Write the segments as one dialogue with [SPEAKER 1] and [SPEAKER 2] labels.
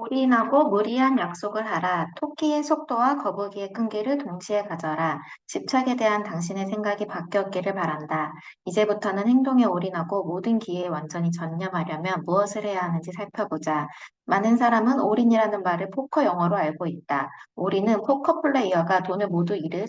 [SPEAKER 1] 올인하고 무리한 약속을 하라. 토끼의 속도와 거북이의 끈기를 동시에 가져라. 집착에 대한 당신의 생각이 바뀌었기를 바란다. 이제부터는 행동에 올인하고 모든 기회에 완전히 전념하려면 무엇을 해야 하는지 살펴보자. 많은 사람은 올인이라는 말을 포커 영어로 알고 있다. 올인은 포커 플레이어가 돈을 모두 잃을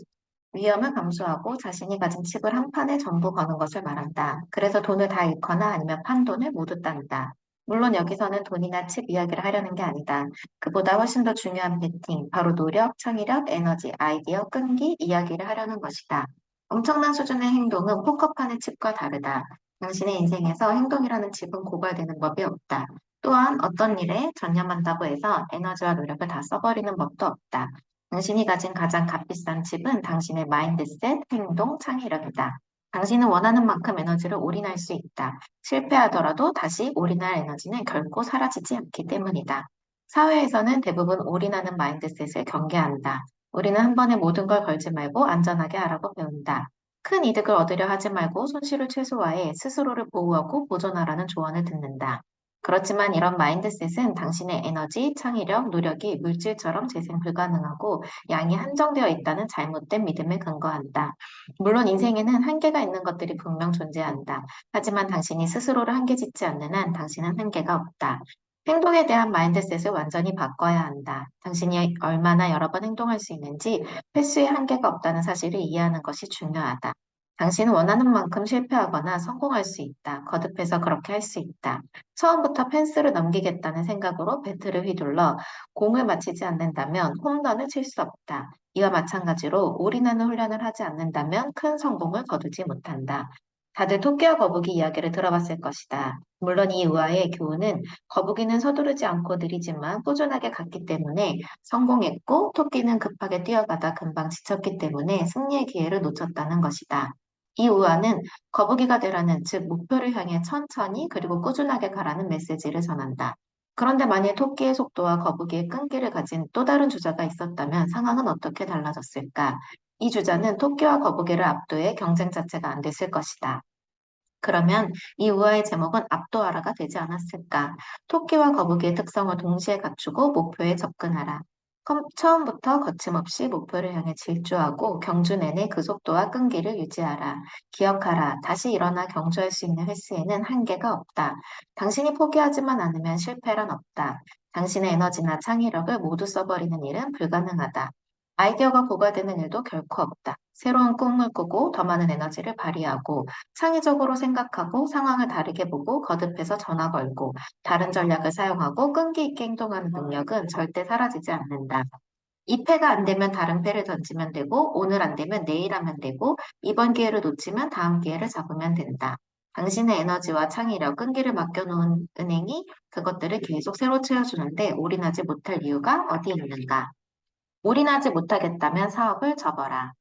[SPEAKER 1] 위험을 감수하고 자신이 가진 칩을 한 판에 전부 거는 것을 말한다. 그래서 돈을 다 잃거나 아니면 판돈을 모두 딴다. 물론 여기서는 돈이나 칩 이야기를 하려는 게 아니다. 그보다 훨씬 더 중요한 베팅, 바로 노력, 창의력, 에너지, 아이디어, 끈기, 이야기를 하려는 것이다. 엄청난 수준의 행동은 포커판의 칩과 다르다. 당신의 인생에서 행동이라는 칩은 고갈되는 법이 없다. 또한 어떤 일에 전념한다고 해서 에너지와 노력을 다 써버리는 법도 없다. 당신이 가진 가장 값비싼 칩은 당신의 마인드셋, 행동, 창의력이다. 당신은 원하는 만큼 에너지를 올인할 수 있다. 실패하더라도 다시 올인할 에너지는 결코 사라지지 않기 때문이다. 사회에서는 대부분 올인하는 마인드셋을 경계한다. 우리는 한 번에 모든 걸 걸지 말고 안전하게 하라고 배운다. 큰 이득을 얻으려 하지 말고 손실을 최소화해 스스로를 보호하고 보존하라는 조언을 듣는다. 그렇지만 이런 마인드셋은 당신의 에너지, 창의력, 노력이 물질처럼 재생 불가능하고 양이 한정되어 있다는 잘못된 믿음에 근거한다. 물론 인생에는 한계가 있는 것들이 분명 존재한다. 하지만 당신이 스스로를 한계 짓지 않는 한 당신은 한계가 없다. 행동에 대한 마인드셋을 완전히 바꿔야 한다. 당신이 얼마나 여러 번 행동할 수 있는지 횟수의 한계가 없다는 사실을 이해하는 것이 중요하다. 당신은 원하는 만큼 실패하거나 성공할 수 있다. 거듭해서 그렇게 할 수 있다. 처음부터 펜스를 넘기겠다는 생각으로 배트를 휘둘러 공을 맞히지 않는다면 홈런을 칠 수 없다. 이와 마찬가지로 올인하는 훈련을 하지 않는다면 큰 성공을 거두지 못한다. 다들 토끼와 거북이 이야기를 들어봤을 것이다. 물론 이 우화의 교훈은 거북이는 서두르지 않고 느리지만 꾸준하게 갔기 때문에 성공했고 토끼는 급하게 뛰어가다 금방 지쳤기 때문에 승리의 기회를 놓쳤다는 것이다. 이 우화는 거북이가 되라는, 즉 목표를 향해 천천히 그리고 꾸준하게 가라는 메시지를 전한다. 그런데 만일 토끼의 속도와 거북이의 끈기를 가진 또 다른 주자가 있었다면 상황은 어떻게 달라졌을까? 이 주자는 토끼와 거북이를 압도해 경쟁 자체가 안 됐을 것이다. 그러면 이 우화의 제목은 압도하라가 되지 않았을까? 토끼와 거북이의 특성을 동시에 갖추고 목표에 접근하라. 처음부터 거침없이 목표를 향해 질주하고 경주 내내 그 속도와 끈기를 유지하라. 기억하라. 다시 일어나 경주할 수 있는 횟수에는 한계가 없다. 당신이 포기하지만 않으면 실패란 없다. 당신의 에너지나 창의력을 모두 써버리는 일은 불가능하다. 아이디어가 고갈되는 일도 결코 없다. 새로운 꿈을 꾸고 더 많은 에너지를 발휘하고 창의적으로 생각하고 상황을 다르게 보고 거듭해서 전화 걸고 다른 전략을 사용하고 끈기 있게 행동하는 능력은 절대 사라지지 않는다. 이 패가 안 되면 다른 패를 던지면 되고 오늘 안 되면 내일 하면 되고 이번 기회를 놓치면 다음 기회를 잡으면 된다. 당신의 에너지와 창의력, 끈기를 맡겨놓은 은행이 그것들을 계속 새로 채워주는데 올인하지 못할 이유가 어디 있는가? 올인하지 못하겠다면 사업을 접어라.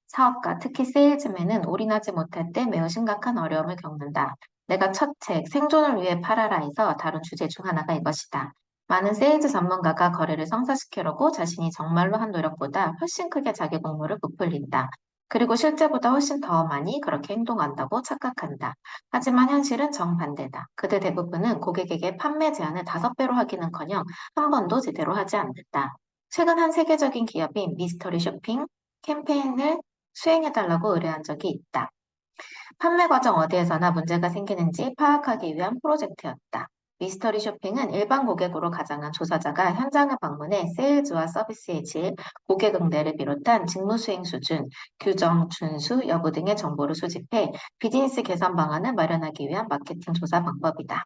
[SPEAKER 1] 사업가, 특히 세일즈맨은 올인하지 못할 때 매우 심각한 어려움을 겪는다. 내가 첫 책, 생존을 위해 팔아라에서 다룬 주제 중 하나가 이것이다. 많은 세일즈 전문가가 거래를 성사시키려고 자신이 정말로 한 노력보다 훨씬 크게 자기 공모를 부풀린다. 그리고 실제보다 훨씬 더 많이 그렇게 행동한다고 착각한다. 하지만 현실은 정반대다. 그들 대부분은 고객에게 판매 제한을 5배로 하기는커녕 한 번도 제대로 하지 않는다. 최근 한 세계적인 기업인 미스터리 쇼핑 캠페인을 수행해달라고 의뢰한 적이 있다. 판매 과정 어디에서나 문제가 생기는지 파악하기 위한 프로젝트였다. 미스터리 쇼핑은 일반 고객으로 가장한 조사자가 현장을 방문해 세일즈와 서비스의 질, 고객 응대를 비롯한 직무 수행 수준, 규정, 준수, 여부 등의 정보를 수집해 비즈니스 개선 방안을 마련하기 위한 마케팅 조사 방법이다.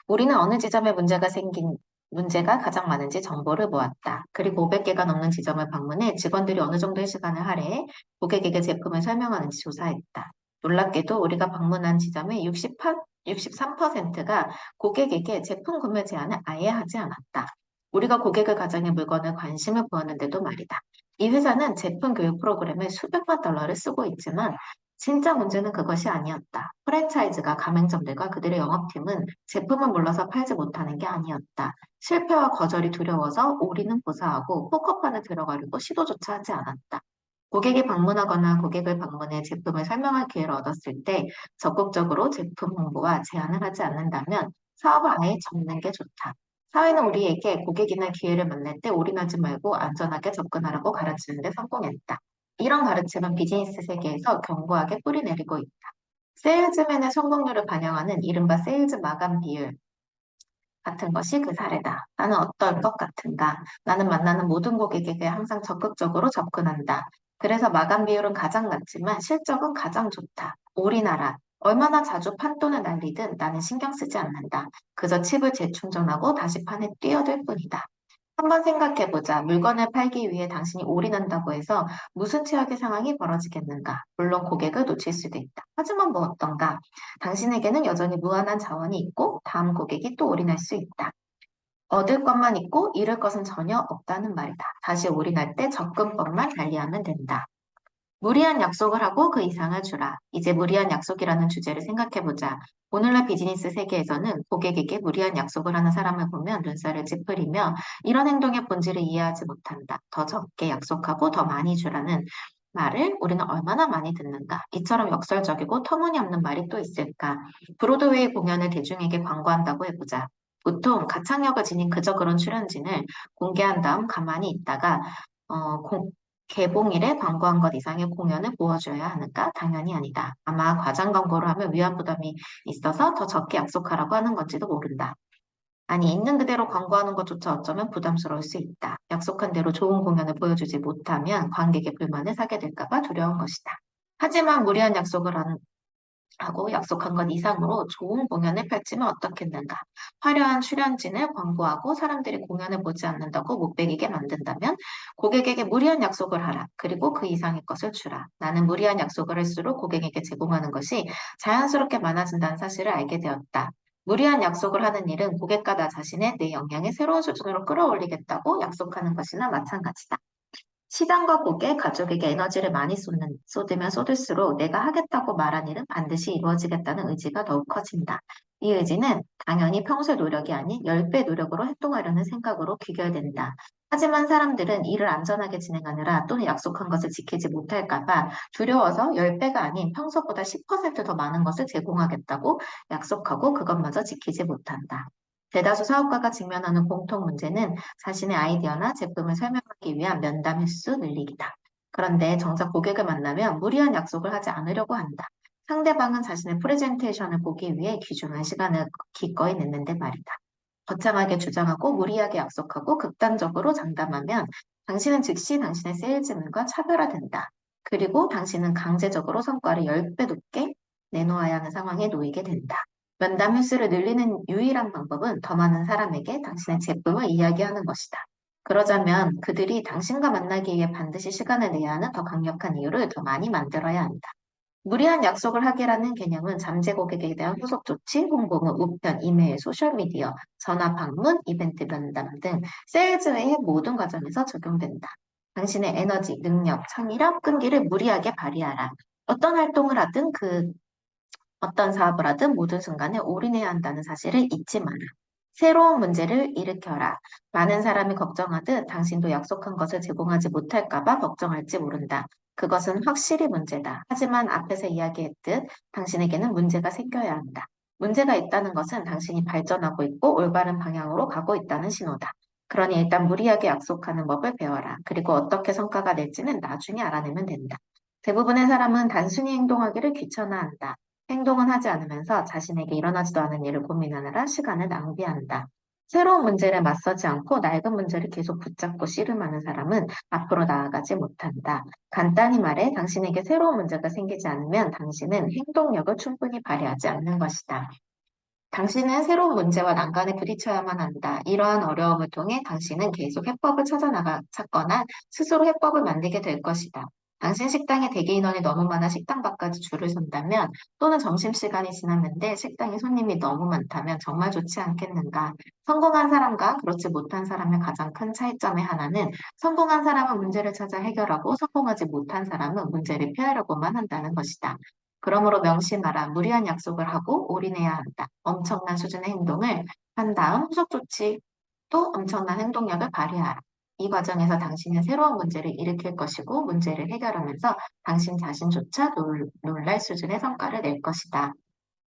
[SPEAKER 1] 우리는 어느 지점에 문제가 가장 많은지 정보를 모았다. 그리고 500개가 넘는 지점을 방문해 직원들이 어느 정도의 시간을 할애해 고객에게 제품을 설명하는지 조사했다. 놀랍게도 우리가 방문한 지점의 63%가 고객에게 제품 구매 제한을 아예 하지 않았다. 우리가 고객을 가정의 물건에 관심을 보였는데도 말이다. 이 회사는 제품 교육 프로그램에 수백만 달러를 쓰고 있지만 진짜 문제는 그것이 아니었다. 프랜차이즈가 가맹점들과 그들의 영업팀은 제품을 몰라서 팔지 못하는 게 아니었다. 실패와 거절이 두려워서 올인은 고사하고 포커판을 들어가려고 시도조차 하지 않았다. 고객이 방문하거나 고객을 방문해 제품을 설명할 기회를 얻었을 때 적극적으로 제품 홍보와 제안을 하지 않는다면 사업을 아예 접는 게 좋다. 사회는 우리에게 고객이나 기회를 만날 때 올인하지 말고 안전하게 접근하라고 가르치는 데 성공했다. 이런 가르침은 비즈니스 세계에서 견고하게 뿌리내리고 있다. 세일즈맨의 성공률을 반영하는 이른바 세일즈 마감 비율 같은 것이 그 사례다. 나는 어떨 것 같은가? 나는 만나는 모든 고객에게 항상 적극적으로 접근한다. 그래서 마감 비율은 가장 낮지만 실적은 가장 좋다. 올인하라. 얼마나 자주 판돈을 날리든 나는 신경 쓰지 않는다. 그저 칩을 재충전하고 다시 판에 뛰어들 뿐이다. 한번 생각해보자. 물건을 팔기 위해 당신이 올인한다고 해서 무슨 최악의 상황이 벌어지겠는가? 물론 고객을 놓칠 수도 있다. 하지만 뭐 어떤가? 당신에게는 여전히 무한한 자원이 있고 다음 고객이 또 올인할 수 있다. 얻을 것만 있고 잃을 것은 전혀 없다는 말이다. 다시 올인할 때 접근법만 달리하면 된다. 무리한 약속을 하고 그 이상을 주라. 이제 무리한 약속이라는 주제를 생각해보자. 오늘날 비즈니스 세계에서는 고객에게 무리한 약속을 하는 사람을 보면 눈살을 찌푸리며 이런 행동의 본질을 이해하지 못한다. 더 적게 약속하고 더 많이 주라는 말을 우리는 얼마나 많이 듣는가. 이처럼 역설적이고 터무니없는 말이 또 있을까. 브로드웨이 공연을 대중에게 광고한다고 해보자. 보통 가창력을 지닌 그저 그런 출연진을 공개한 다음 가만히 있다가 개봉일에 광고한 것 이상의 공연을 보여줘야 하는가? 당연히 아니다. 아마 과장 광고를 하면 위안 부담이 있어서 더 적게 약속하라고 하는 건지도 모른다. 아니, 있는 그대로 광고하는 것조차 어쩌면 부담스러울 수 있다. 약속한 대로 좋은 공연을 보여주지 못하면 관객의 불만을 사게 될까 봐 두려운 것이다. 하지만 무리한 약속을 하고 약속한 것 이상으로 좋은 공연을 펼치면 어떻겠는가? 화려한 출연진을 광고하고 사람들이 공연을 보지 않는다고 못 배기게 만든다면 고객에게 무리한 약속을 하라. 그리고 그 이상의 것을 주라. 나는 무리한 약속을 할수록 고객에게 제공하는 것이 자연스럽게 많아진다는 사실을 알게 되었다. 무리한 약속을 하는 일은 고객과 나 자신의 내 역량의 새로운 수준으로 끌어올리겠다고 약속하는 것이나 마찬가지다. 시장과 고객, 가족에게 에너지를 많이 쏟으면 쏟을수록 내가 하겠다고 말한 일은 반드시 이루어지겠다는 의지가 더욱 커진다. 이 의지는 당연히 평소의 노력이 아닌 10배 노력으로 행동하려는 생각으로 귀결된다. 하지만 사람들은 일을 안전하게 진행하느라 또는 약속한 것을 지키지 못할까 봐 두려워서 10배가 아닌 평소보다 10%더 많은 것을 제공하겠다고 약속하고 그것마저 지키지 못한다. 대다수 사업가가 직면하는 공통 문제는 자신의 아이디어나 제품을 설명하기 위한 면담 횟수 늘리기다. 그런데 정작 고객을 만나면 무리한 약속을 하지 않으려고 한다. 상대방은 자신의 프레젠테이션을 보기 위해 귀중한 시간을 기꺼이 냈는데 말이다. 거창하게 주장하고 무리하게 약속하고 극단적으로 장담하면 당신은 즉시 당신의 세일즈맨과 차별화된다. 그리고 당신은 강제적으로 성과를 10배 높게 내놓아야 하는 상황에 놓이게 된다. 면담 횟수를 늘리는 유일한 방법은 더 많은 사람에게 당신의 제품을 이야기하는 것이다. 그러자면 그들이 당신과 만나기 위해 반드시 시간을 내야 하는 더 강력한 이유를 더 많이 만들어야 한다. 무리한 약속을 하기라는 개념은 잠재 고객에 대한 후속 조치, 홍보물, 우편, 이메일, 소셜미디어, 전화 방문, 이벤트 면담 등 세일즈 외의 모든 과정에서 적용된다. 당신의 에너지, 능력, 창의력, 끈기를 무리하게 발휘하라. 어떤 활동을 하든 어떤 사업을 하든 모든 순간에 올인해야 한다는 사실을 잊지 마라. 새로운 문제를 일으켜라. 많은 사람이 걱정하듯 당신도 약속한 것을 제공하지 못할까 봐 걱정할지 모른다. 그것은 확실히 문제다. 하지만 앞에서 이야기했듯 당신에게는 문제가 생겨야 한다. 문제가 있다는 것은 당신이 발전하고 있고 올바른 방향으로 가고 있다는 신호다. 그러니 일단 무리하게 약속하는 법을 배워라. 그리고 어떻게 성과가 낼지는 나중에 알아내면 된다. 대부분의 사람은 단순히 행동하기를 귀찮아한다. 행동은 하지 않으면서 자신에게 일어나지도 않은 일을 고민하느라 시간을 낭비한다. 새로운 문제를 맞서지 않고 낡은 문제를 계속 붙잡고 씨름하는 사람은 앞으로 나아가지 못한다. 간단히 말해 당신에게 새로운 문제가 생기지 않으면 당신은 행동력을 충분히 발휘하지 않는 것이다. 당신은 새로운 문제와 난관에 부딪혀야만 한다. 이러한 어려움을 통해 당신은 계속 해법을 찾거나 스스로 해법을 만들게 될 것이다. 당신 식당에 대기 인원이 너무 많아 식당 밖까지 줄을 선다면 또는 점심시간이 지났는데 식당에 손님이 너무 많다면 정말 좋지 않겠는가? 성공한 사람과 그렇지 못한 사람의 가장 큰 차이점의 하나는 성공한 사람은 문제를 찾아 해결하고 성공하지 못한 사람은 문제를 피하려고만 한다는 것이다. 그러므로 명심하라. 무리한 약속을 하고 올인해야 한다. 엄청난 수준의 행동을 한 다음 후속 조치 또 엄청난 행동력을 발휘하라. 이 과정에서 당신은 새로운 문제를 일으킬 것이고 문제를 해결하면서 당신 자신조차 놀랄 수준의 성과를 낼 것이다.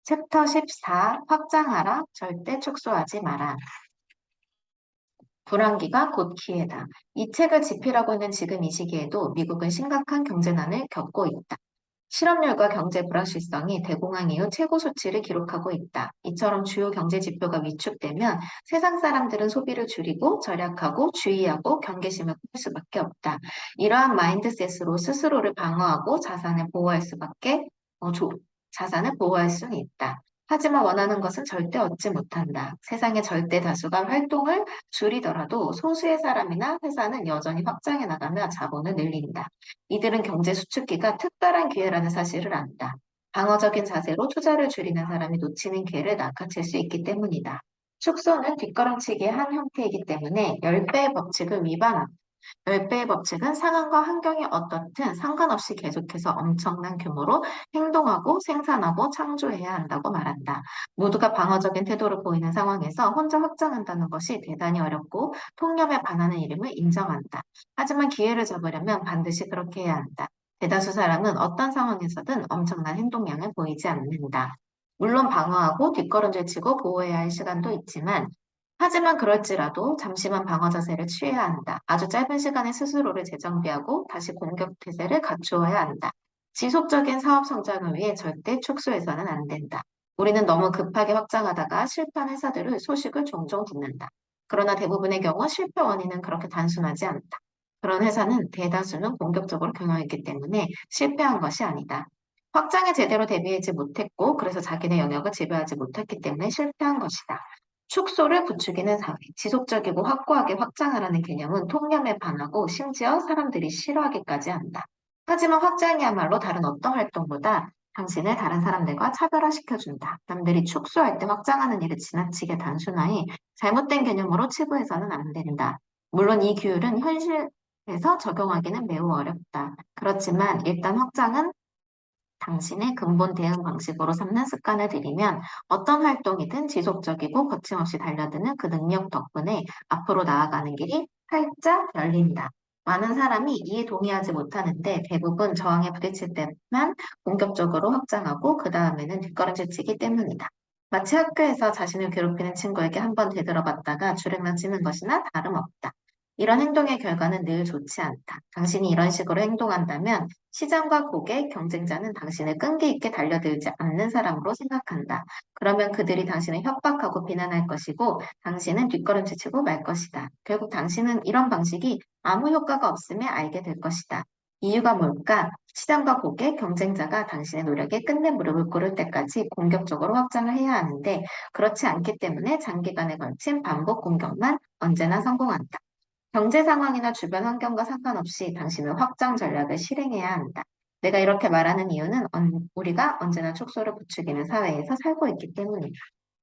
[SPEAKER 1] 챕터 14 확장하라. 절대 축소하지 마라. 불황기가 곧 기회다. 이 책을 집필하고 있는 지금 이 시기에도 미국은 심각한 경제난을 겪고 있다. 실업률과 경제 불확실성이 대공황 이후 최고 수치를 기록하고 있다. 이처럼 주요 경제 지표가 위축되면 세상 사람들은 소비를 줄이고 절약하고 주의하고 경계심을 품을 수밖에 없다. 이러한 마인드셋으로 스스로를 방어하고 자산을 보호할 수는 있다. 하지만 원하는 것은 절대 얻지 못한다. 세상의 절대 다수가 활동을 줄이더라도 소수의 사람이나 회사는 여전히 확장해 나가며 자본을 늘린다. 이들은 경제 수축기가 특별한 기회라는 사실을 안다. 방어적인 자세로 투자를 줄이는 사람이 놓치는 기회를 낚아챌 수 있기 때문이다. 축소는 뒷걸음치기의 한 형태이기 때문에 10배의 법칙을 위반한다. 10배의 법칙은 상황과 환경이 어떻든 상관없이 계속해서 엄청난 규모로 행동하고 생산하고 창조해야 한다고 말한다. 모두가 방어적인 태도를 보이는 상황에서 혼자 확장한다는 것이 대단히 어렵고 통념에 반하는 일임을 인정한다. 하지만 기회를 잡으려면 반드시 그렇게 해야 한다. 대다수 사람은 어떤 상황에서든 엄청난 행동량을 보이지 않는다. 물론 방어하고 뒷걸음질 치고 보호해야 할 시간도 있지만 하지만 그럴지라도 잠시만 방어 자세를 취해야 한다. 아주 짧은 시간에 스스로를 재정비하고 다시 공격 태세를 갖추어야 한다. 지속적인 사업 성장을 위해 절대 축소해서는 안 된다. 우리는 너무 급하게 확장하다가 실패한 회사들을 소식을 종종 듣는다. 그러나 대부분의 경우 실패 원인은 그렇게 단순하지 않다. 그런 회사는 대다수는 공격적으로 경영했기 때문에 실패한 것이 아니다. 확장에 제대로 대비하지 못했고, 그래서 자기네 영역을 지배하지 못했기 때문에 실패한 것이다. 축소를 부추기는 사회, 지속적이고 확고하게 확장하라는 개념은 통념에 반하고 심지어 사람들이 싫어하기까지 한다. 하지만 확장이야말로 다른 어떤 활동보다 당신을 다른 사람들과 차별화시켜준다. 남들이 축소할 때 확장하는 일을 지나치게 단순화해 잘못된 개념으로 치부해서는 안 된다. 물론 이 규율은 현실에서 적용하기는 매우 어렵다. 그렇지만 일단 확장은 당신의 근본 대응 방식으로 삼는 습관을 들이면 어떤 활동이든 지속적이고 거침없이 달려드는 그 능력 덕분에 앞으로 나아가는 길이 활짝 열린다. 많은 사람이 이에 동의하지 못하는데 대부분 저항에 부딪힐 때만 공격적으로 확장하고 그 다음에는 뒷걸음질 치기 때문이다. 마치 학교에서 자신을 괴롭히는 친구에게 한번 되돌아봤다가 주랭랑 치는 것이나 다름없다. 이런 행동의 결과는 늘 좋지 않다. 당신이 이런 식으로 행동한다면 시장과 고객, 경쟁자는 당신을 끈기 있게 달려들지 않는 사람으로 생각한다. 그러면 그들이 당신을 협박하고 비난할 것이고 당신은 뒷걸음질치고 말 것이다. 결국 당신은 이런 방식이 아무 효과가 없음을 알게 될 것이다. 이유가 뭘까? 시장과 고객, 경쟁자가 당신의 노력에 끝내 무릎을 꿇을 때까지 공격적으로 확장을 해야 하는데 그렇지 않기 때문에 장기간에 걸친 반복 공격만 언제나 성공한다. 경제 상황이나 주변 환경과 상관없이 당신은 확장 전략을 실행해야 한다. 내가 이렇게 말하는 이유는 우리가 언제나 축소를 부추기는 사회에서 살고 있기 때문이다.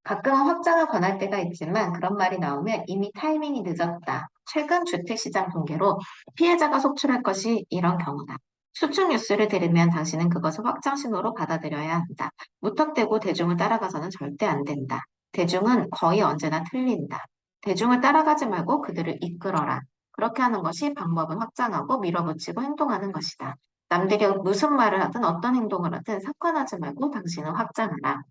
[SPEAKER 1] 가끔은 확장을 권할 때가 있지만 그런 말이 나오면 이미 타이밍이 늦었다. 최근 주택시장 통계로 피해자가 속출할 것이 이런 경우다. 수축 뉴스를 들으면 당신은 그것을 확장 신호로 받아들여야 한다. 무턱대고 대중을 따라가서는 절대 안 된다. 대중은 거의 언제나 틀린다. 대중을 따라가지 말고 그들을 이끌어라. 그렇게 하는 것이 방법은 확장하고 밀어붙이고 행동하는 것이다. 남들이 무슨 말을 하든 어떤 행동을 하든 상관하지 말고 당신은 확장하라.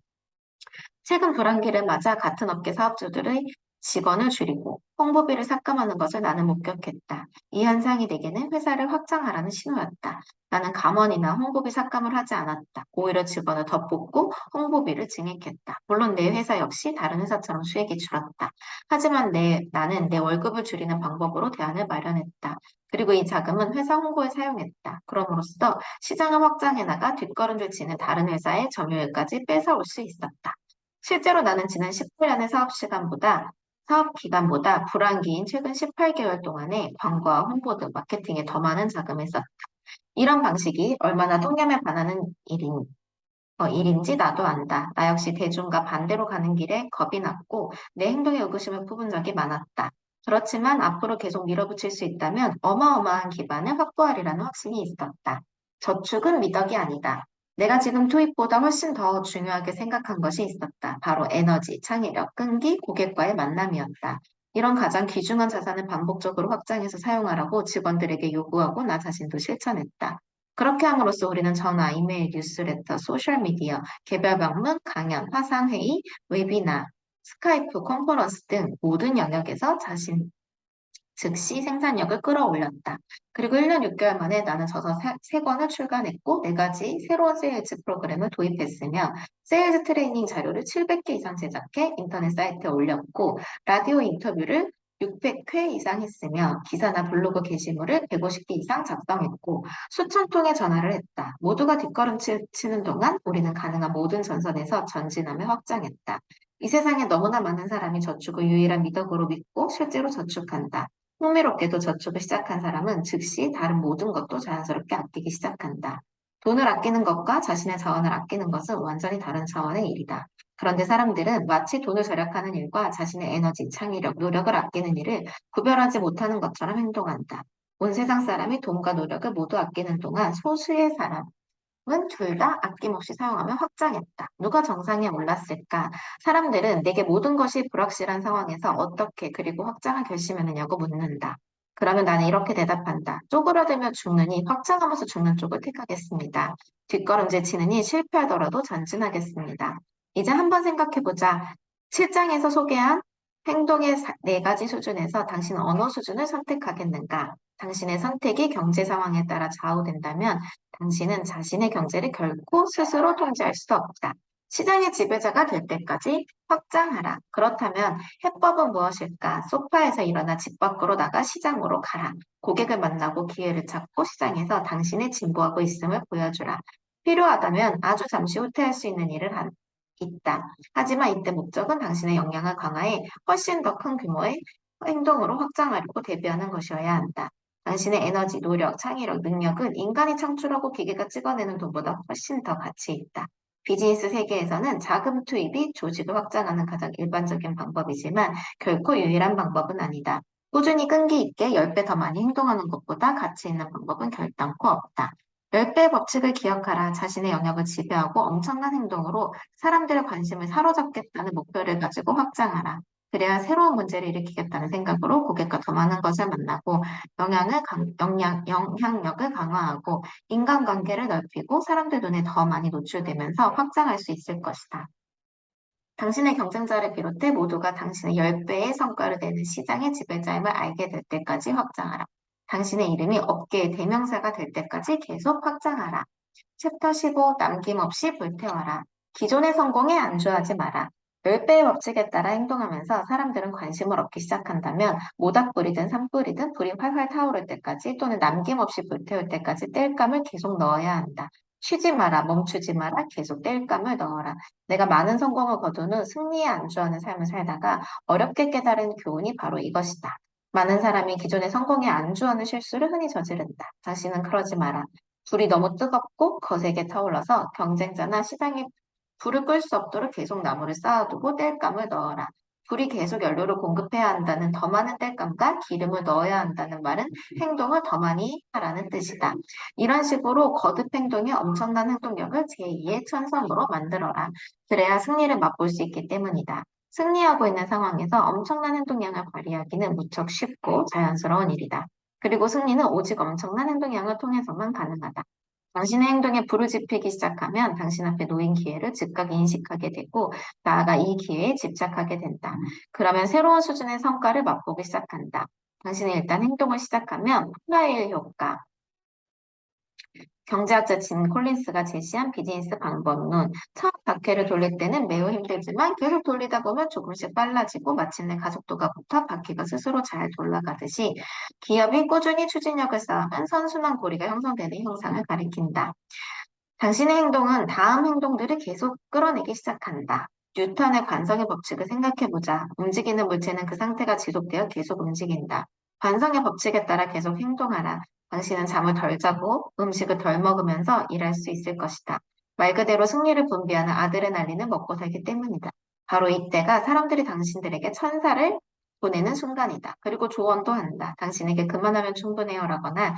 [SPEAKER 1] 최근 불황기를 맞아 같은 업계 사업주들의 직원을 줄이고 홍보비를 삭감하는 것을 나는 목격했다. 이 현상이 내게는 회사를 확장하라는 신호였다. 나는 감원이나 홍보비 삭감을 하지 않았다. 오히려 직원을 더 뽑고 홍보비를 증액했다. 물론 내 회사 역시 다른 회사처럼 수익이 줄었다. 하지만 나는 내 월급을 줄이는 방법으로 대안을 마련했다. 그리고 이 자금은 회사 홍보에 사용했다. 그럼으로써 시장을 확장해 나가 뒷걸음질 치는 다른 회사의 점유율까지 뺏어올 수 있었다. 실제로 나는 지난 18년의 사업 기간보다 불황기인 최근 18개월 동안에 광고와 홍보 등 마케팅에 더 많은 자금을 썼다. 이런 방식이 얼마나 통념에 반하는 일인지 나도 안다. 나 역시 대중과 반대로 가는 길에 겁이 났고 내 행동에 의구심을 품은 적이 많았다. 그렇지만 앞으로 계속 밀어붙일 수 있다면 어마어마한 기반을 확보하리라는 확신이 있었다. 저축은 미덕이 아니다. 내가 지금 투입보다 훨씬 더 중요하게 생각한 것이 있었다. 바로 에너지, 창의력, 끈기, 고객과의 만남이었다. 이런 가장 귀중한 자산을 반복적으로 확장해서 사용하라고 직원들에게 요구하고 나 자신도 실천했다. 그렇게 함으로써 우리는 전화, 이메일, 뉴스레터, 소셜미디어, 개별 방문, 강연, 화상회의, 웨비나, 스카이프, 컨퍼런스 등 모든 영역에서 즉시 생산력을 끌어올렸다. 그리고 1년 6개월 만에 나는 저서 3권을 출간했고 4가지 새로운 세일즈 프로그램을 도입했으며 세일즈 트레이닝 자료를 700개 이상 제작해 인터넷 사이트에 올렸고 라디오 인터뷰를 600회 이상 했으며 기사나 블로그 게시물을 150개 이상 작성했고 수천 통의 전화를 했다. 모두가 뒷걸음치는 동안 우리는 가능한 모든 전선에서 전진하며 확장했다. 이 세상에 너무나 많은 사람이 저축을 유일한 미덕으로 믿고 실제로 저축한다. 흥미롭게도 저축을 시작한 사람은 즉시 다른 모든 것도 자연스럽게 아끼기 시작한다. 돈을 아끼는 것과 자신의 자원을 아끼는 것은 완전히 다른 차원의 일이다. 그런데 사람들은 마치 돈을 절약하는 일과 자신의 에너지, 창의력, 노력을 아끼는 일을 구별하지 못하는 것처럼 행동한다. 온 세상 사람이 돈과 노력을 모두 아끼는 동안 소수의 사람은 둘 다 아낌없이 사용하며 확장했다. 누가 정상에 올랐을까? 사람들은 내게 모든 것이 불확실한 상황에서 어떻게 그리고 확장을 결심했느냐고 묻는다. 그러면 나는 이렇게 대답한다. 쪼그라들며 죽느니 확장하면서 죽는 쪽을 택하겠습니다. 뒷걸음질 치느니 실패하더라도 전진하겠습니다. 이제 한번 생각해보자. 7장에서 소개한 행동의 4가지 수준에서 당신은 어느 수준을 선택하겠는가? 당신의 선택이 경제 상황에 따라 좌우된다면 당신은 자신의 경제를 결코 스스로 통제할 수 없다. 시장의 지배자가 될 때까지 확장하라. 그렇다면 해법은 무엇일까? 소파에서 일어나 집 밖으로 나가 시장으로 가라. 고객을 만나고 기회를 찾고 시장에서 당신이 진보하고 있음을 보여주라. 필요하다면 아주 잠시 후퇴할 수 있는 일을 있다. 하지만 이때 목적은 당신의 역량을 강화해 훨씬 더 큰 규모의 행동으로 확장하려고 대비하는 것이어야 한다. 당신의 에너지, 노력, 창의력, 능력은 인간이 창출하고 기계가 찍어내는 돈보다 훨씬 더 가치 있다. 비즈니스 세계에서는 자금 투입이 조직을 확장하는 가장 일반적인 방법이지만 결코 유일한 방법은 아니다. 꾸준히 끈기 있게 10배 더 많이 행동하는 것보다 가치 있는 방법은 결단코 없다. 10배의 법칙을 기억하라. 자신의 영역을 지배하고 엄청난 행동으로 사람들의 관심을 사로잡겠다는 목표를 가지고 확장하라. 그래야 새로운 문제를 일으키겠다는 생각으로 고객과 더 많은 것을 만나고 영향력을 강화하고 인간관계를 넓히고 사람들 눈에 더 많이 노출되면서 확장할 수 있을 것이다. 당신의 경쟁자를 비롯해 모두가 당신의 10배의 성과를 내는 시장의 지배자임을 알게 될 때까지 확장하라. 당신의 이름이 업계의 대명사가 될 때까지 계속 확장하라. 챕터 15 남김없이 불태워라. 기존의 성공에 안주하지 마라. 10배의 법칙에 따라 행동하면서 사람들은 관심을 얻기 시작한다면 모닥불이든 산불이든 불이 활활 타오를 때까지 또는 남김없이 불태울 때까지 땔감을 계속 넣어야 한다. 쉬지 마라, 멈추지 마라, 계속 땔감을 넣어라. 내가 많은 성공을 거둔 후 승리에 안주하는 삶을 살다가 어렵게 깨달은 교훈이 바로 이것이다. 많은 사람이 기존의 성공에 안주하는 실수를 흔히 저지른다. 당신은 그러지 마라. 불이 너무 뜨겁고 거세게 타올라서 경쟁자나 시장에 불을 끌 수 없도록 계속 나무를 쌓아두고 땔감을 넣어라. 불이 계속 연료를 공급해야 한다는 더 많은 땔감과 기름을 넣어야 한다는 말은 행동을 더 많이 하라는 뜻이다. 이런 식으로 거듭 행동의 엄청난 행동력을 제2의 천성으로 만들어라. 그래야 승리를 맛볼 수 있기 때문이다. 승리하고 있는 상황에서 엄청난 행동량을 발휘하기는 무척 쉽고 자연스러운 일이다. 그리고 승리는 오직 엄청난 행동량을 통해서만 가능하다. 당신의 행동에 불을 지피기 시작하면 당신 앞에 놓인 기회를 즉각 인식하게 되고 나아가 이 기회에 집착하게 된다. 그러면 새로운 수준의 성과를 맛보기 시작한다. 당신이 일단 행동을 시작하면 플라이어 효과, 경제학자 진 콜린스가 제시한 비즈니스 방법론. 처음 바퀴를 돌릴 때는 매우 힘들지만 계속 돌리다 보면 조금씩 빨라지고 마침내 가속도가 붙어 바퀴가 스스로 잘 돌아가듯이 기업이 꾸준히 추진력을 쌓으면 선순환 고리가 형성되는 형상을 가리킨다. 당신의 행동은 다음 행동들을 계속 끌어내기 시작한다. 뉴턴의 관성의 법칙을 생각해보자. 움직이는 물체는 그 상태가 지속되어 계속 움직인다. 관성의 법칙에 따라 계속 행동하라. 당신은 잠을 덜 자고 음식을 덜 먹으면서 일할 수 있을 것이다. 말 그대로 승리를 분비하는 아드레날린을 먹고 살기 때문이다. 바로 이때가 사람들이 당신들에게 천사를 보내는 순간이다. 그리고 조언도 한다. 당신에게 그만하면 충분해요라거나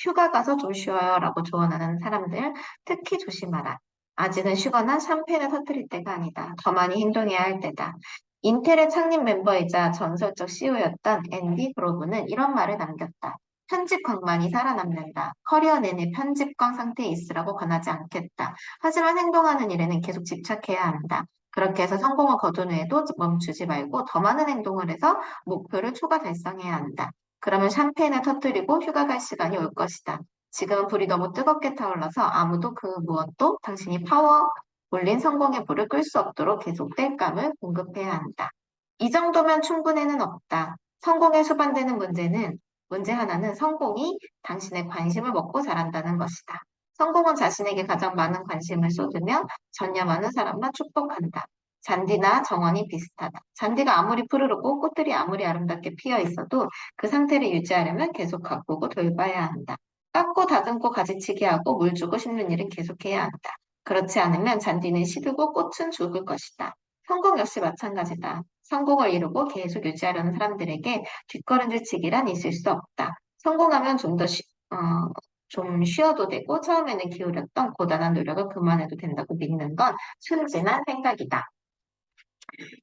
[SPEAKER 1] 휴가 가서 좀 쉬어요라고 조언하는 사람들 특히 조심하라. 아직은 쉬거나 샴페인을 터뜨릴 때가 아니다. 더 많이 행동해야 할 때다. 인텔의 창립 멤버이자 전설적 CEO였던 앤디 그로브는 이런 말을 남겼다. 편집광만이 살아남는다. 커리어 내내 편집광 상태에 있으라고 권하지 않겠다. 하지만 행동하는 일에는 계속 집착해야 한다. 그렇게 해서 성공을 거둔 후에도 멈추지 말고 더 많은 행동을 해서 목표를 초과 달성해야 한다. 그러면 샴페인을 터뜨리고 휴가 갈 시간이 올 것이다. 지금은 불이 너무 뜨겁게 타올라서 아무도 그 무엇도 당신이 파워 올린 성공의 불을 끌 수 없도록 계속 땔감을 공급해야 한다. 이 정도면 충분해는 없다. 성공에 수반되는 문제 하나는 성공이 당신의 관심을 먹고 자란다는 것이다. 성공은 자신에게 가장 많은 관심을 쏟으며 전념하는 사람만 축복한다. 잔디나 정원이 비슷하다. 잔디가 아무리 푸르르고 꽃들이 아무리 아름답게 피어 있어도 그 상태를 유지하려면 계속 가꾸고 돌봐야 한다. 깎고 다듬고 가지치기 하고 물 주고 심는 일은 계속해야 한다. 그렇지 않으면 잔디는 시들고 꽃은 죽을 것이다. 성공 역시 마찬가지다. 성공을 이루고 계속 유지하려는 사람들에게 뒷걸음질치기란 있을 수 없다. 성공하면 좀 쉬어도 되고 처음에는 기울였던 고단한 노력을 그만해도 된다고 믿는 건 순진한 생각이다.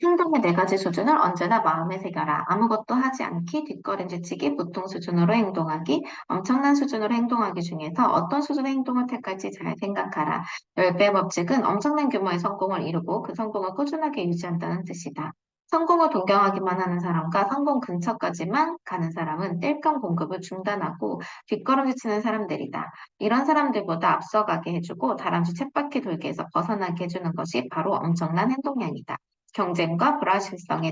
[SPEAKER 1] 행동의 네 가지 수준을 언제나 마음에 새겨라. 아무것도 하지 않기, 뒷걸음질치기, 보통 수준으로 행동하기, 엄청난 수준으로 행동하기 중에서 어떤 수준의 행동을 택할지 잘 생각하라. 10배 법칙은 엄청난 규모의 성공을 이루고 그 성공을 꾸준하게 유지한다는 뜻이다. 성공을 동경하기만 하는 사람과 성공 근처까지만 가는 사람은 땔감 공급을 중단하고 뒷걸음질 치는 사람들이다. 이런 사람들보다 앞서가게 해주고 다람쥐 쳇바퀴 돌기에서 벗어나게 해주는 것이 바로 엄청난 행동량이다. 경쟁과 불확실성에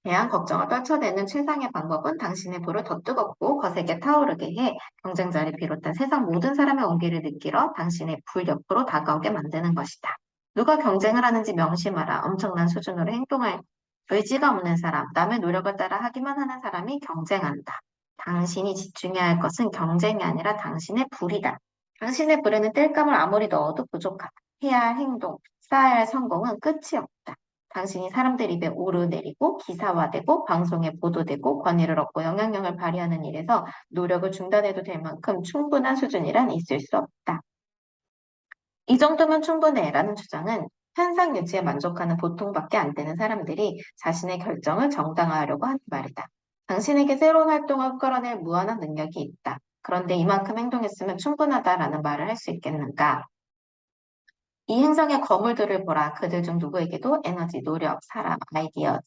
[SPEAKER 1] 대한 걱정을 떨쳐내는 최상의 방법은 당신의 불을 더 뜨겁고 거세게 타오르게 해 경쟁자를 비롯한 세상 모든 사람의 온기를 느끼러 당신의 불 옆으로 다가오게 만드는 것이다. 누가 경쟁을 하는지 명심하라. 엄청난 수준으로 행동할 의지가 없는 사람, 남의 노력을 따라 하기만 하는 사람이 경쟁한다. 당신이 집중해야 할 것은 경쟁이 아니라 당신의 불이다. 당신의 불에는 땔감을 아무리 넣어도 부족하다. 해야 할 행동, 쌓아야 할 성공은 끝이 없다. 당신이 사람들 입에 오르내리고 기사화되고 방송에 보도되고 권위를 얻고 영향력을 발휘하는 일에서 노력을 중단해도 될 만큼 충분한 수준이란 있을 수 없다. 이 정도면 충분해라는 주장은 현상 유지에 만족하는 보통밖에 안 되는 사람들이 자신의 결정을 정당화하려고 하는 말이다. 당신에게 새로운 활동을 끌어낼 무한한 능력이 있다. 그런데 이만큼 행동했으면 충분하다라는 말을 할 수 있겠는가? 이 행성의 거물들을 보라. 그들 중 누구에게도 에너지, 노력, 사람, 아이디어,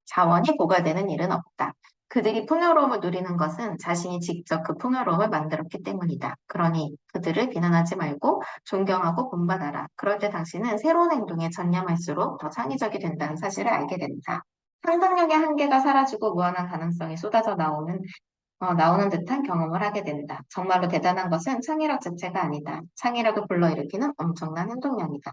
[SPEAKER 1] 자원이 고갈되는 일은 없다. 그들이 풍요로움을 누리는 것은 자신이 직접 그 풍요로움을 만들었기 때문이다. 그러니 그들을 비난하지 말고 존경하고 본받아라. 그럴 때 당신은 새로운 행동에 전념할수록 더 창의적이 된다는 사실을 알게 된다. 상상력의 한계가 사라지고 무한한 가능성이 쏟아져 나오는 듯한 경험을 하게 된다. 정말로 대단한 것은 창의력 자체가 아니다. 창의력을 불러일으키는 엄청난 행동량이다.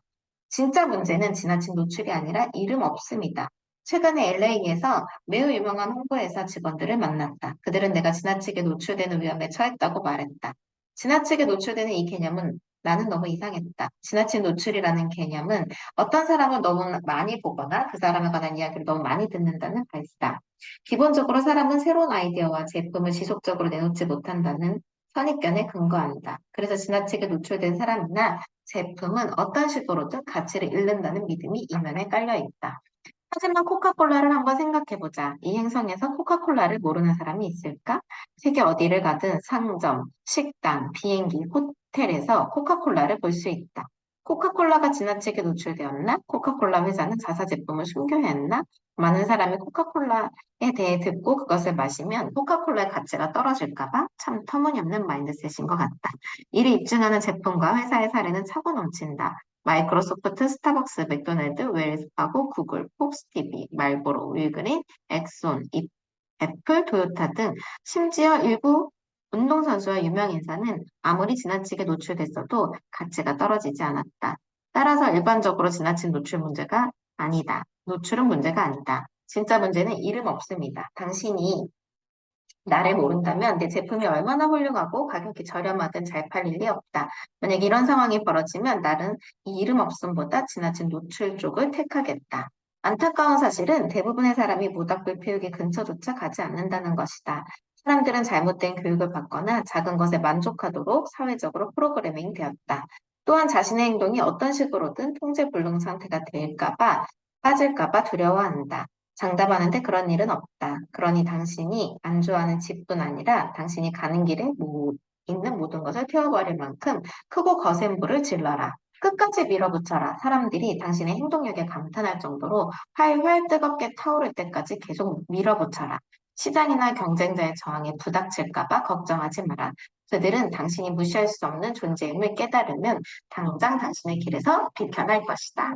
[SPEAKER 1] 진짜 문제는 지나친 노출이 아니라 이름 없음이다. 최근에 LA에서 매우 유명한 홍보회사 직원들을 만났다. 그들은 내가 지나치게 노출되는 위험에 처했다고 말했다. 지나치게 노출되는 이 개념은 나는 너무 이상했다. 지나친 노출이라는 개념은 어떤 사람을 너무 많이 보거나 그 사람에 관한 이야기를 너무 많이 듣는다는 말이다. 기본적으로 사람은 새로운 아이디어와 제품을 지속적으로 내놓지 못한다는 선입견에 근거한다. 그래서 지나치게 노출된 사람이나 제품은 어떤 식으로든 가치를 잃는다는 믿음이 이면에 깔려 있다. 하지만 코카콜라를 한번 생각해보자. 이 행성에서 코카콜라를 모르는 사람이 있을까? 세계 어디를 가든 상점, 식당, 비행기, 호텔에서 코카콜라를 볼 수 있다. 코카콜라가 지나치게 노출되었나? 코카콜라 회사는 자사 제품을 숨겨야 했나? 많은 사람이 코카콜라에 대해 듣고 그것을 마시면 코카콜라의 가치가 떨어질까 봐 참 터무니없는 마인드셋인 것 같다. 이를 입증하는 제품과 회사의 사례는 차고 넘친다. 마이크로소프트, 스타벅스, 맥도날드, 웰스파고, 구글, 폭스TV, 말보로, 윌그린, 엑손, 애플, 토요타 등 심지어 일부 운동선수와 유명인사는 아무리 지나치게 노출됐어도 가치가 떨어지지 않았다. 따라서 일반적으로 지나친 노출 문제가 아니다. 노출은 문제가 아니다. 진짜 문제는 이름 없습니다. 당신이 나를 모른다면 내 제품이 얼마나 훌륭하고 가격이 저렴하든 잘 팔릴 리 없다. 만약 이런 상황이 벌어지면 나는 이 이름 없음보다 지나친 노출 쪽을 택하겠다. 안타까운 사실은 대부분의 사람이 모닥불 피우기 근처조차 가지 않는다는 것이다. 사람들은 잘못된 교육을 받거나 작은 것에 만족하도록 사회적으로 프로그래밍 되었다. 또한 자신의 행동이 어떤 식으로든 통제불능 상태가 빠질까봐 두려워한다. 장담하는데 그런 일은 없다. 그러니 당신이 안 좋아하는 집뿐 아니라 당신이 가는 길에 있는 모든 것을 태워버릴 만큼 크고 거센 불을 질러라. 끝까지 밀어붙여라. 사람들이 당신의 행동력에 감탄할 정도로 활활 뜨겁게 타오를 때까지 계속 밀어붙여라. 시장이나 경쟁자의 저항에 부닥칠까봐 걱정하지 마라. 그들은 당신이 무시할 수 없는 존재임을 깨달으면 당장 당신의 길에서 비켜날 것이다.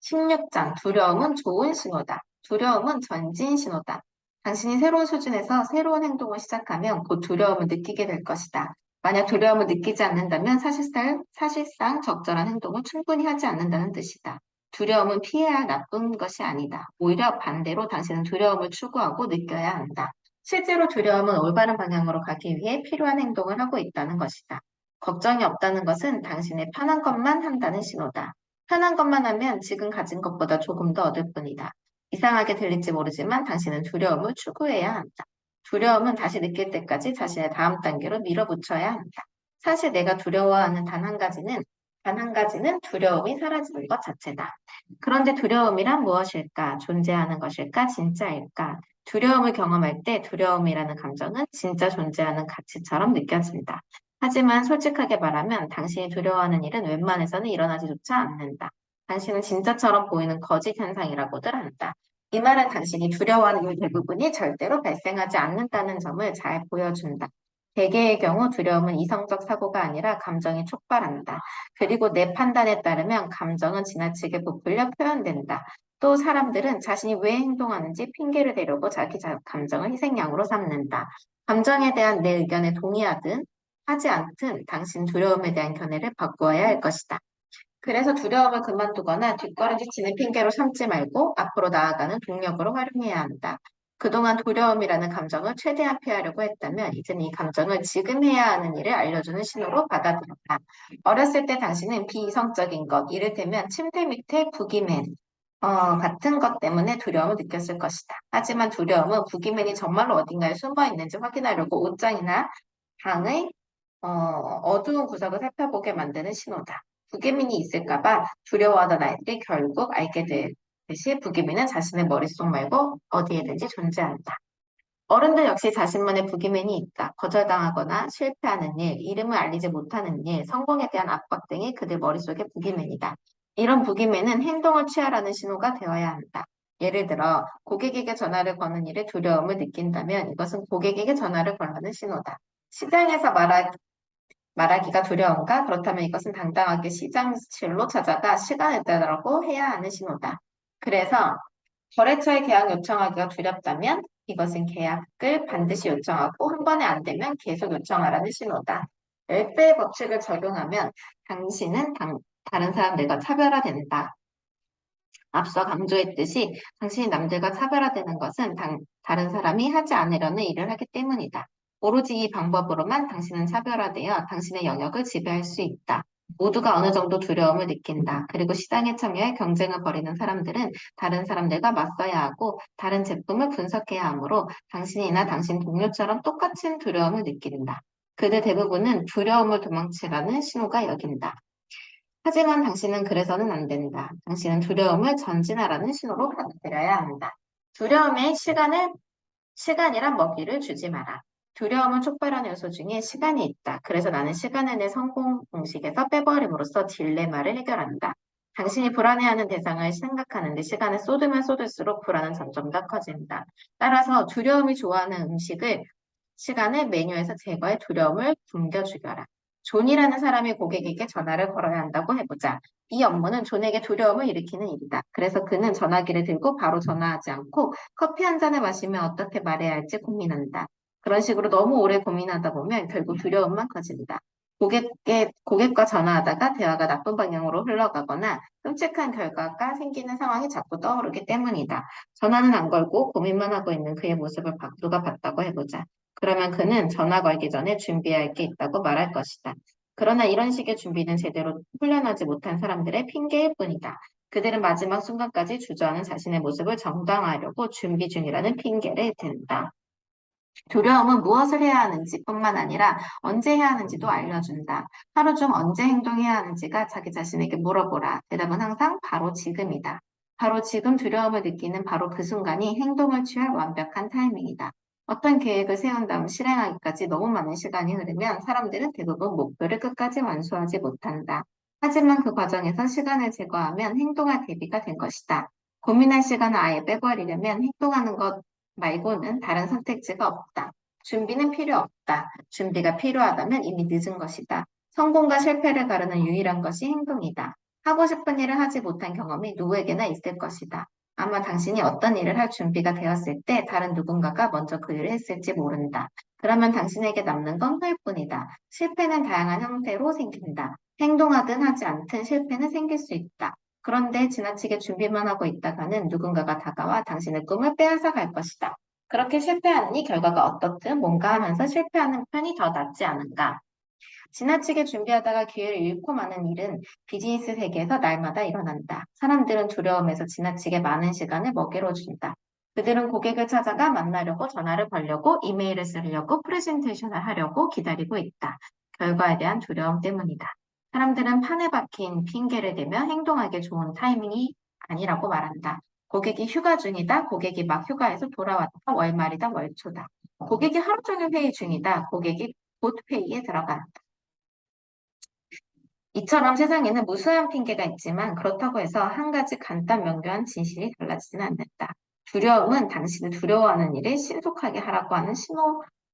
[SPEAKER 1] 16장 두려움은 좋은 신호다. 두려움은 전진 신호다. 당신이 새로운 수준에서 새로운 행동을 시작하면 곧 두려움을 느끼게 될 것이다. 만약 두려움을 느끼지 않는다면 사실상 적절한 행동을 충분히 하지 않는다는 뜻이다. 두려움은 피해야 할 나쁜 것이 아니다. 오히려 반대로 당신은 두려움을 추구하고 느껴야 한다. 실제로 두려움은 올바른 방향으로 가기 위해 필요한 행동을 하고 있다는 것이다. 걱정이 없다는 것은 당신의 편한 것만 한다는 신호다. 편한 것만 하면 지금 가진 것보다 조금 더 얻을 뿐이다. 이상하게 들릴지 모르지만 당신은 두려움을 추구해야 한다. 두려움은 다시 느낄 때까지 자신의 다음 단계로 밀어붙여야 한다. 사실 내가 두려워하는 단 한 가지는 두려움이 사라지는 것 자체다. 그런데 두려움이란 무엇일까? 존재하는 것일까? 진짜일까? 두려움을 경험할 때 두려움이라는 감정은 진짜 존재하는 가치처럼 느껴진다. 하지만 솔직하게 말하면 당신이 두려워하는 일은 웬만해서는 일어나지조차 않는다. 당신은 진짜처럼 보이는 거짓 현상이라고들 한다. 이 말은 당신이 두려워하는 일 대부분이 절대로 발생하지 않는다는 점을 잘 보여준다. 대개의 경우 두려움은 이성적 사고가 아니라 감정이 촉발한다. 그리고 내 판단에 따르면 감정은 지나치게 부풀려 표현된다. 또 사람들은 자신이 왜 행동하는지 핑계를 대려고 감정을 희생양으로 삼는다. 감정에 대한 내 의견에 동의하든 하지 않든 당신 두려움에 대한 견해를 바꾸어야 할 것이다. 그래서 두려움을 그만두거나 뒷걸음질치는 핑계로 삼지 말고 앞으로 나아가는 동력으로 활용해야 한다. 그동안 두려움이라는 감정을 최대한 피하려고 했다면 이제는 이 감정을 지금 해야 하는 일을 알려주는 신호로 받아들였다. 어렸을 때 당신은 비이성적인 것, 이를테면 침대 밑에 부기맨, 같은 것 때문에 두려움을 느꼈을 것이다. 하지만 두려움은 부기맨이 정말로 어딘가에 숨어 있는지 확인하려고 옷장이나 방의 어두운 구석을 살펴보게 만드는 신호다. 부기민이 있을까봐 두려워하던 아이들이 결국 알게 되듯이 부기민은 자신의 머릿속 말고 어디에든지 존재한다. 어른들 역시 자신만의 부기맨이 있다. 거절당하거나 실패하는 일, 이름을 알리지 못하는 일, 성공에 대한 압박 등이 그들 머릿속의 부기맨이다. 이런 부기맨은 행동을 취하라는 신호가 되어야 한다. 예를 들어 고객에게 전화를 거는 일에 두려움을 느낀다면 이것은 고객에게 전화를 걸라는 신호다. 시장에서 말하기가 두려운가? 그렇다면 이것은 당당하게 시장실로 찾아가 시간을 내라고 해야 하는 신호다. 그래서 거래처에 계약 요청하기가 두렵다면 이것은 계약을 반드시 요청하고 한 번에 안 되면 계속 요청하라는 신호다. 10배의 법칙을 적용하면 당신은 다른 사람들과 차별화된다. 앞서 강조했듯이 당신이 남들과 차별화되는 것은 다른 사람이 하지 않으려는 일을 하기 때문이다. 오로지 이 방법으로만 당신은 차별화되어 당신의 영역을 지배할 수 있다. 모두가 어느 정도 두려움을 느낀다. 그리고 시장에 참여해 경쟁을 벌이는 사람들은 다른 사람들과 맞서야 하고 다른 제품을 분석해야 하므로 당신이나 당신 동료처럼 똑같은 두려움을 느낀다. 그들 대부분은 두려움을 도망치라는 신호가 여긴다. 하지만 당신은 그래서는 안 된다. 당신은 두려움을 전진하라는 신호로 받아들여야 한다. 두려움에 시간이란 먹이를 주지 마라. 두려움을 촉발하는 요소 중에 시간이 있다. 그래서 나는 시간을 내 성공 공식에서 빼버림으로써 딜레마를 해결한다. 당신이 불안해하는 대상을 생각하는데 시간을 쏟으면 쏟을수록 불안은 점점 더 커진다. 따라서 두려움이 좋아하는 시간을 메뉴에서 제거해 두려움을 굶겨 죽여라. 존이라는 사람이 고객에게 전화를 걸어야 한다고 해보자. 이 업무는 존에게 두려움을 일으키는 일이다. 그래서 그는 전화기를 들고 바로 전화하지 않고 커피 한 잔을 마시며 어떻게 말해야 할지 고민한다. 그런 식으로 너무 오래 고민하다 보면 결국 두려움만 커진다. 고객과 전화하다가 대화가 나쁜 방향으로 흘러가거나 끔찍한 결과가 생기는 상황이 자꾸 떠오르기 때문이다. 전화는 안 걸고 고민만 하고 있는 그의 모습을 누가 봤다고 해보자. 그러면 그는 전화 걸기 전에 준비해야 할 게 있다고 말할 것이다. 그러나 이런 식의 준비는 제대로 훈련하지 못한 사람들의 핑계일 뿐이다. 그들은 마지막 순간까지 주저하는 자신의 모습을 정당화하려고 준비 중이라는 핑계를 댄다. 두려움은 무엇을 해야 하는지 뿐만 아니라 언제 해야 하는지도 알려준다. 하루 중 언제 행동해야 하는지가 자기 자신에게 물어보라. 대답은 항상 바로 지금이다. 바로 지금 두려움을 느끼는 바로 그 순간이 행동을 취할 완벽한 타이밍이다. 어떤 계획을 세운 다음 실행하기까지 너무 많은 시간이 흐르면 사람들은 대부분 목표를 끝까지 완수하지 못한다. 하지만 그 과정에서 시간을 제거하면 행동할 대비가 된 것이다. 고민할 시간을 아예 빼버리려면 행동하는 것 말고는 다른 선택지가 없다. 준비는 필요 없다. 준비가 필요하다면 이미 늦은 것이다. 성공과 실패를 가르는 유일한 것이 행동이다. 하고 싶은 일을 하지 못한 경험이 누구에게나 있을 것이다. 아마 당신이 어떤 일을 할 준비가 되었을 때 다른 누군가가 먼저 그 일을 했을지 모른다. 그러면 당신에게 남는 건 후회뿐이다. 실패는 다양한 형태로 생긴다. 행동하든 하지 않든 실패는 생길 수 있다. 그런데 지나치게 준비만 하고 있다가는 누군가가 다가와 당신의 꿈을 빼앗아 갈 것이다. 그렇게 실패하니 결과가 어떻든 뭔가 하면서 실패하는 편이 더 낫지 않은가. 지나치게 준비하다가 기회를 잃고 마는 일은 비즈니스 세계에서 날마다 일어난다. 사람들은 두려움에서 지나치게 많은 시간을 먹이로 준다. 그들은 고객을 찾아가 만나려고 전화를 걸려고 이메일을 쓰려고 프레젠테이션을 하려고 기다리고 있다. 결과에 대한 두려움 때문이다. 사람들은 판에 박힌 핑계를 대며 행동하기 좋은 타이밍이 아니라고 말한다. 고객이 휴가 중이다. 고객이 막 휴가에서 돌아왔다. 월말이다. 월초다. 고객이 하루 종일 회의 중이다. 고객이 곧 회의에 들어간다. 이처럼 세상에는 무수한 핑계가 있지만 그렇다고 해서 한 가지 간단 명료한 진실이 달라지지는 않는다. 두려움은 당신을 두려워하는 일을 신속하게 하라고 하는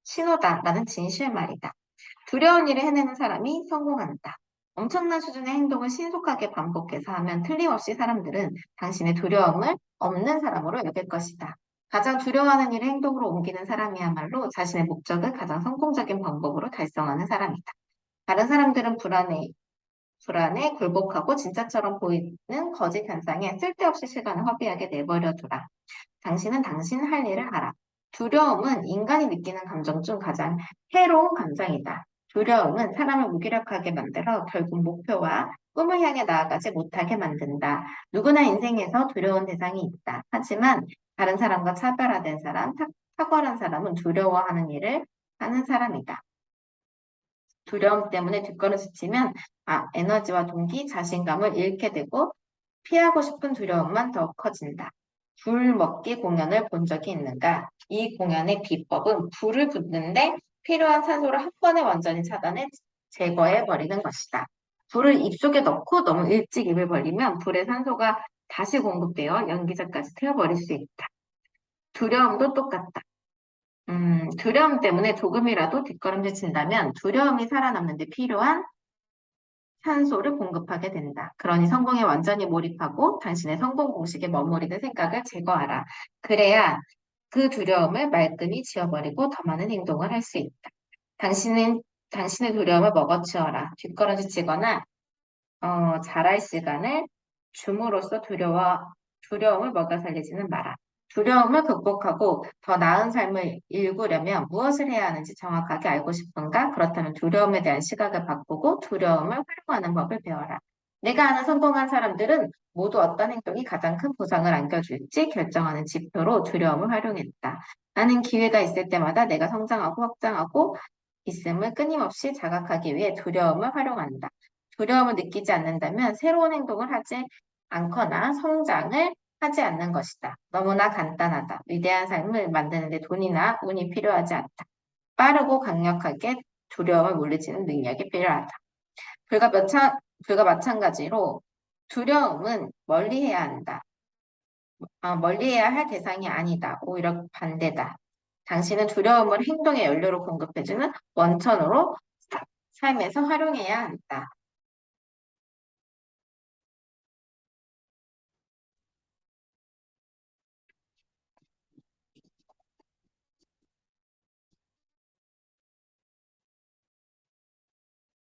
[SPEAKER 1] 신호다라는 진실 말이다. 두려운 일을 해내는 사람이 성공한다. 엄청난 수준의 행동을 신속하게 반복해서 하면 틀림없이 사람들은 당신의 두려움을 없는 사람으로 여길 것이다. 가장 두려워하는 일을 행동으로 옮기는 사람이야말로 자신의 목적을 가장 성공적인 방법으로 달성하는 사람이다. 다른 사람들은 불안에 굴복하고 진짜처럼 보이는 거짓 현상에 쓸데없이 시간을 허비하게 내버려두라. 당신은 당신 할 일을 하라. 두려움은 인간이 느끼는 감정 중 가장 해로운 감정이다. 두려움은 사람을 무기력하게 만들어 결국 목표와 꿈을 향해 나아가지 못하게 만든다. 누구나 인생에서 두려운 대상이 있다. 하지만 다른 사람과 차별화된 사람, 탁월한 사람은 두려워하는 일을 하는 사람이다. 두려움 때문에 뒷걸음질 치면 에너지와 동기, 자신감을 잃게 되고 피하고 싶은 두려움만 더 커진다. 불 먹기 공연을 본 적이 있는가? 이 공연의 비법은 불을 붙는데 필요한 산소를 한 번에 완전히 차단해 제거해 버리는 것이다. 불을 입속에 넣고 너무 일찍 입을 벌리면 불의 산소가 다시 공급되어 연기자까지 태워버릴 수 있다. 두려움도 똑같다. 두려움 때문에 조금이라도 뒷걸음질 친다면 두려움이 살아남는 데 필요한 산소를 공급하게 된다. 그러니 성공에 완전히 몰입하고 당신의 성공 공식에 머무르는 생각을 제거하라. 그래야 그 두려움을 말끔히 지워버리고 더 많은 행동을 할 수 있다. 당신은 당신의 두려움을 먹어치워라. 뒷걸음질 치거나 잘할 시간을 줌으로써 두려움을 먹여 살리지는 마라. 두려움을 극복하고 더 나은 삶을 일구려면 무엇을 해야 하는지 정확하게 알고 싶은가? 그렇다면 두려움에 대한 시각을 바꾸고 두려움을 활용하는 법을 배워라. 내가 아는 성공한 사람들은 모두 어떤 행동이 가장 큰 보상을 안겨줄지 결정하는 지표로 두려움을 활용했다. 나는 기회가 있을 때마다 내가 성장하고 확장하고 있음을 끊임없이 자각하기 위해 두려움을 활용한다. 두려움을 느끼지 않는다면 새로운 행동을 하지 않거나 성장을 하지 않는 것이다. 너무나 간단하다. 위대한 삶을 만드는데 돈이나 운이 필요하지 않다. 빠르고 강력하게 두려움을 물리치는 능력이 필요하다. 불과 불과 마찬가지로 두려움은 멀리해야 한다. 멀리해야 할 대상이 아니다. 오히려 반대다. 당신은 두려움을 행동의 연료로 공급해주는 원천으로 삶에서 활용해야 한다.